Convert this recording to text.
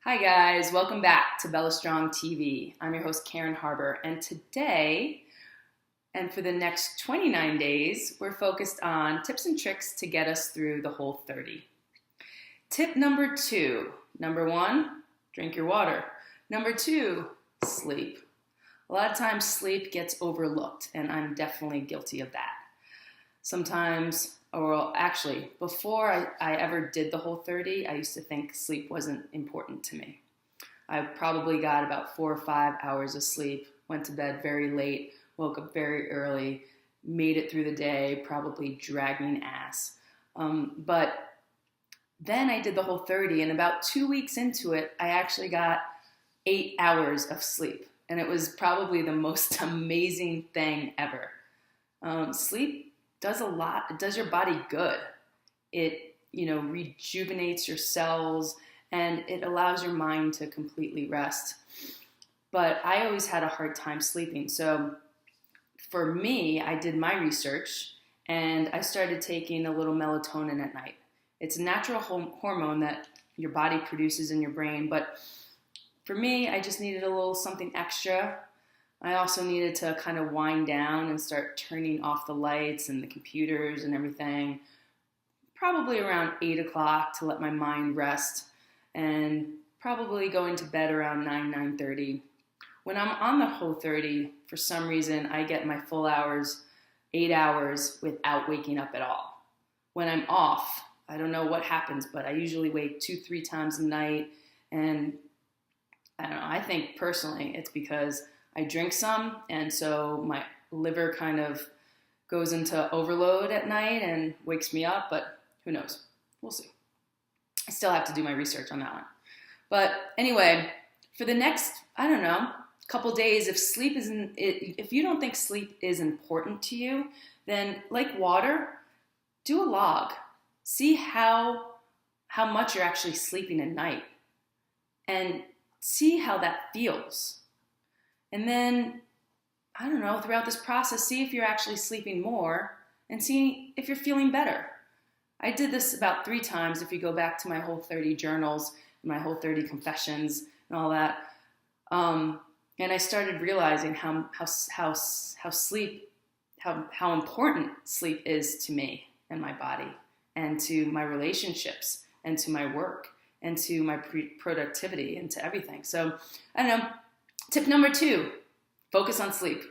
Hi guys, welcome back to Bella Strong TV. I'm your host Karen Harbor, and today and for the next 29 days, we're focused on tips and tricks to get us through the Whole30. Tip number 2. Number 1, drink your water. Number 2, sleep. A lot of times sleep gets overlooked, and I'm definitely guilty of that. Sometimes, or actually, before I ever did the Whole30, I used to think sleep wasn't important to me. I probably got about 4 or 5 hours of sleep, went to bed very late, woke up very early, made it through the day, probably dragging ass. But then I did the Whole30, and about 2 weeks into it, I actually got 8 hours of sleep. And it was probably the most amazing thing ever. Sleep does a lot. It does your body good. It, rejuvenates your cells and it allows your mind to completely rest. But I always had a hard time sleeping. So for me, I did my research and I started taking a little melatonin at night. It's a natural hormone that your body produces in your brain. But for me, I just needed a little something extra. I also needed to kind of wind down and start turning off the lights and the computers and everything, probably around 8 o'clock to let my mind rest, and probably going to bed around 9:30. When I'm on the Whole30, for some reason, I get my full hours, 8 hours, without waking up at all. When I'm off, I don't know what happens, but I usually wake 2-3 times a night, and I don't know, I think personally it's because I drink some, and so my liver kind of goes into overload at night and wakes me up, but who knows? We'll see. I still have to do my research on that one. But anyway, for the next, couple days, if you don't think sleep is important to you, then like water, do a log. See how much you're actually sleeping at night and see how that feels. And then, throughout this process, see if you're actually sleeping more and see if you're feeling better. I did this about 3 times if you go back to my Whole30 journals, my Whole30 confessions and all that. And I started realizing how important sleep is to me and my body and to my relationships and to my work and to my productivity and to everything. So, Tip number 2, focus on sleep.